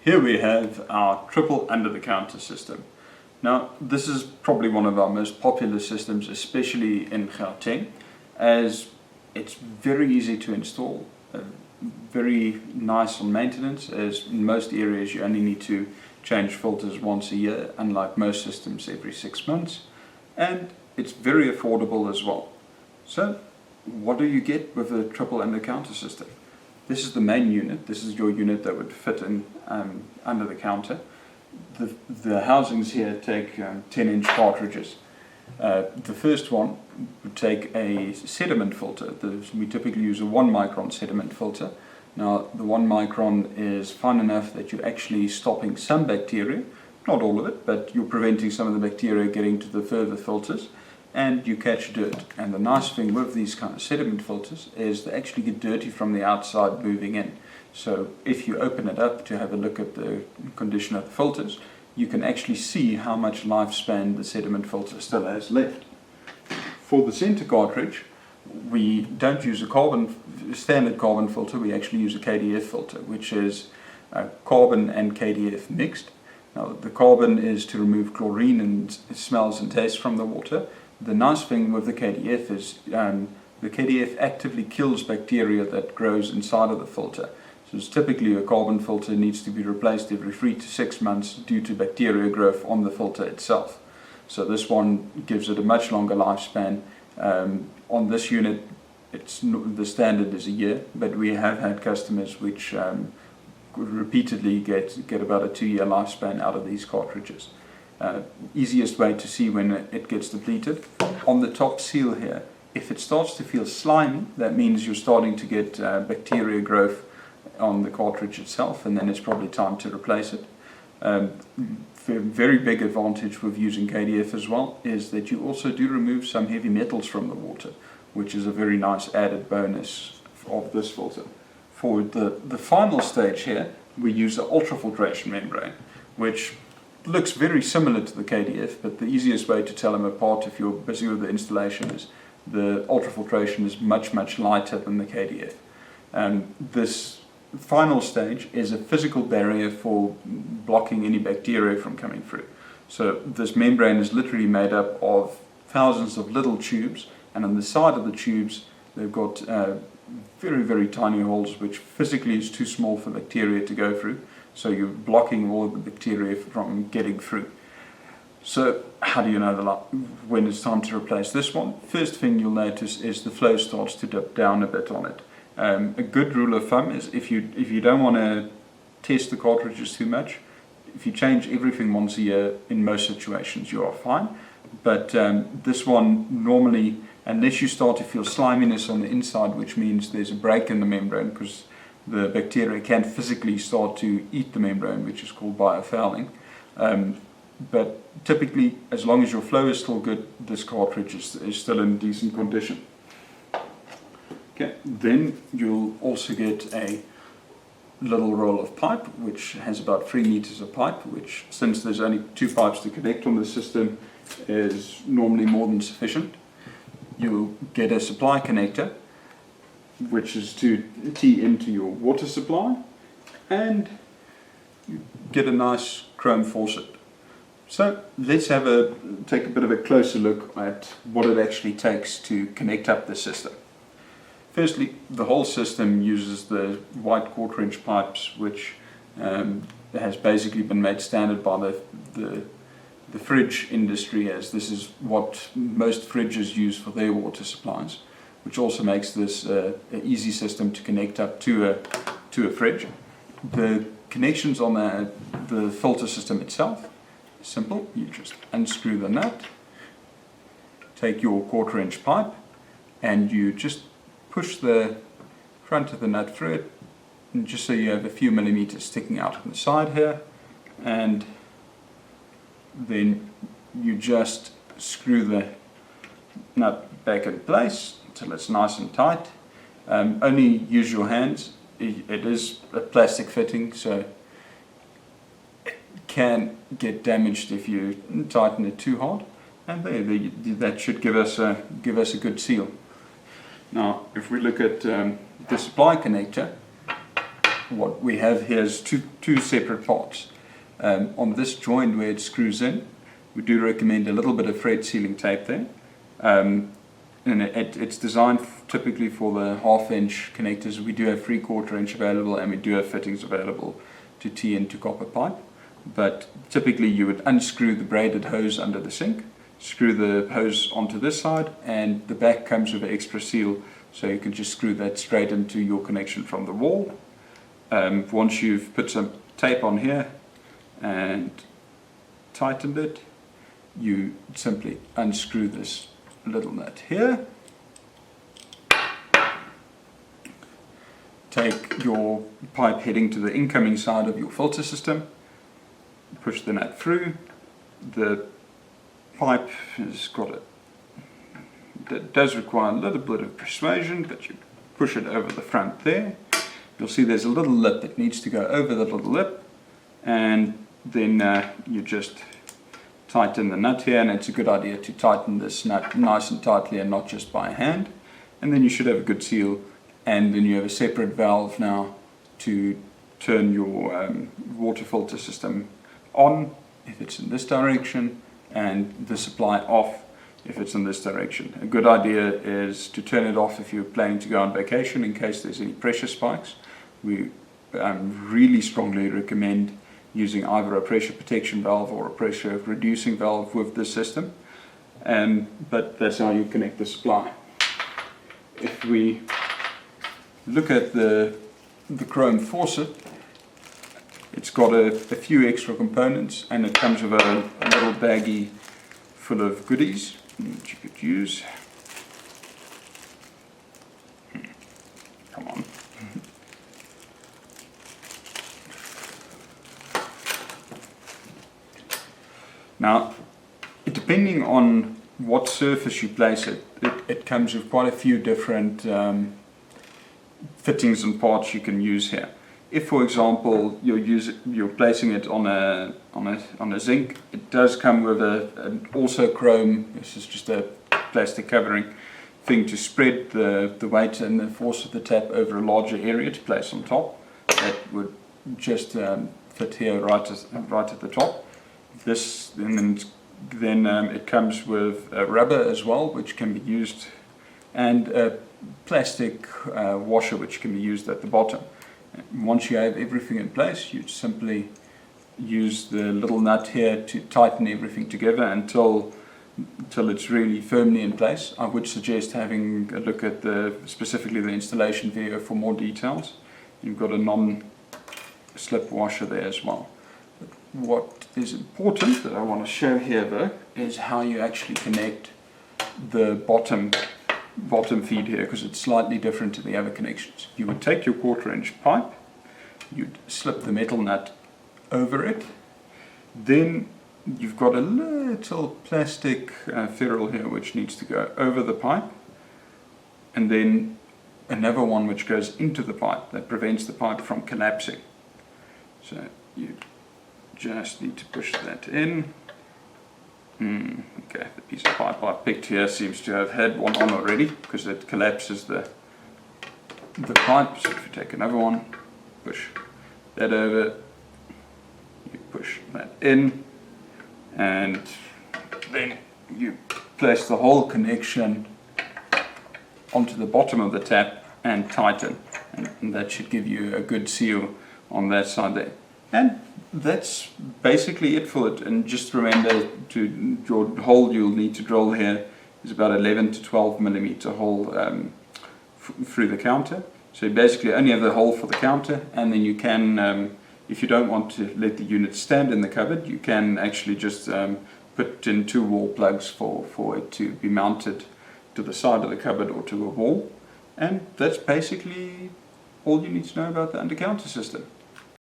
Here we have our triple under-the-counter system. Now, this is probably one of our most popular systems, especially in Gauteng, as it's very easy to install, very nice on maintenance, as in most areas you only need to change filters once a year, unlike most systems every 6 months, and it's very affordable as well. So, what do you get with a triple under-counter system? This is the main unit. This is your unit that would fit in under the counter. The housings here take 10-inch cartridges. The first one would take a sediment filter. We typically use a 1 micron sediment filter. Now, the 1 micron is fine enough that you're actually stopping some bacteria, not all of it, but you're preventing some of the bacteria getting to the further filters, and you catch dirt. And the nice thing with these kind of sediment filters is they actually get dirty from the outside moving in. So if you open it up to have a look at the condition of the filters, you can actually see how much lifespan the sediment filter still has left. For the center cartridge, we don't use a standard carbon filter, we actually use a KDF filter, which is carbon and KDF mixed. Now, the carbon is to remove chlorine and smells and tastes from the water. The nice thing with the KDF is the KDF actively kills bacteria that grows inside of the filter. So it's typically a carbon filter needs to be replaced every 3 to 6 months due to bacteria growth on the filter itself. So this one gives it a much longer lifespan. On this unit, the standard is a year, but we have had customers which repeatedly get about a 2-year lifespan out of these cartridges. Easiest way to see when it gets depleted. On the top seal here, if it starts to feel slimy, that means you're starting to get bacteria growth on the cartridge itself, and then it's probably time to replace it. Very big advantage with using KDF as well is that you also do remove some heavy metals from the water, which is a very nice added bonus of this filter. For the final stage here, we use the ultrafiltration membrane, which looks very similar to the KDF, but the easiest way to tell them apart if you're busy with the installation is the ultrafiltration is much lighter than the KDF. This final stage is a physical barrier for blocking any bacteria from coming through. So this membrane is literally made up of thousands of little tubes, and on the side of the tubes they've got very tiny holes which physically is too small for bacteria to go through. So you're blocking all of the bacteria from getting through. So how do you know when it's time to replace this one? First thing you'll notice is the flow starts to dip down a bit on it. A good rule of thumb is if you don't want to test the cartridges too much, if you change everything once a year, in most situations you are fine. But this one normally, unless you start to feel sliminess on the inside, which means there's a break in the membrane because the bacteria can physically start to eat the membrane, which is called biofouling. But typically, as long as your flow is still good, this cartridge is still in decent condition. Okay, then you'll also get a little roll of pipe, which has about 3 meters of pipe, which, since there's only 2 pipes to connect on the system, is normally more than sufficient. You'll get a supply connector, which is to tee into your water supply, and you get a nice chrome faucet. So let's take a bit of a closer look at what it actually takes to connect up the system. Firstly, the whole system uses the white 1/4-inch pipes, which has basically been made standard by the fridge industry, as this is what most fridges use for their water supplies, which also makes this an easy system to connect up to a fridge. The connections on the filter system itself is simple. You just unscrew the nut, take your 1/4-inch pipe, and you just push the front of the nut through it, and just so you have a few millimeters sticking out on the side here, and then you just screw the nut back in place until it's nice and tight. Only use your hands. It is a plastic fitting, so it can get damaged if you tighten it too hard, and that should give us a good seal. Now, if we look at the supply connector, what we have here is two separate parts. On this joint where it screws in, we do recommend a little bit of thread sealing tape there. And it's designed typically for the 1/2 inch connectors. We do have 3/4 inch available, and we do have fittings available to tee into copper pipe. But typically you would unscrew the braided hose under the sink, screw the hose onto this side, and the back comes with an extra seal, so you can just screw that straight into your connection from the wall. Once you've put some tape on here and tightened it, you simply unscrew this little nut here. Take your pipe heading to the incoming side of your filter system, push the nut through. The pipe has got it does require a little bit of persuasion, but you push it over the front there. You'll see there's a little lip that needs to go over the little lip, and then you just tighten the nut here, and it's a good idea to tighten this nut nice and tightly and not just by hand, and then you should have a good seal. And then you have a separate valve now to turn your water filter system on if it's in this direction, and the supply off if it's in this direction. A good idea is to turn it off if you're planning to go on vacation in case there's any pressure spikes. We really strongly recommend using either a pressure protection valve or a pressure reducing valve with this system, but that's how you connect the supply. If we look at the chrome faucet, it's got a few extra components, and it comes with a little baggie full of goodies that you could use. Come on. Now, depending on what surface you place it comes with quite a few different fittings and parts you can use here. If, for example, you're placing it on a zinc, it does come with an also chrome. This is just a plastic covering thing to spread the weight and the force of the tap over a larger area to place on top. That would just fit here right at the top. This and then it comes with a rubber as well, which can be used, and a plastic washer which can be used at the bottom. Once you have everything in place, you simply use the little nut here to tighten everything together until it's really firmly in place. I would suggest having a look at specifically the installation video for more details. You've got a non-slip washer there as well. But what is important that I want to show here though is how you actually connect the bottom feed here, because it's slightly different to the other connections. You would take your 1/4 inch pipe, you'd slip the metal nut over it, then you've got a little plastic ferrule here which needs to go over the pipe, and then another one which goes into the pipe that prevents the pipe from collapsing. So you just need to push that in. Okay, the piece of pipe I picked here seems to have had one on already, because it collapses the pipe. So if you take another one, push that over, you push that in, and then you place the whole connection onto the bottom of the tap and tighten, and that should give you a good seal on that side there. And that's basically it for it. And just remember, your hole you'll need to drill here is about 11 to 12 millimeter hole through the counter. So you basically only have the hole for the counter, and then you can, if you don't want to let the unit stand in the cupboard, you can actually just put in 2 wall plugs for it to be mounted to the side of the cupboard or to a wall. And that's basically all you need to know about the under counter system.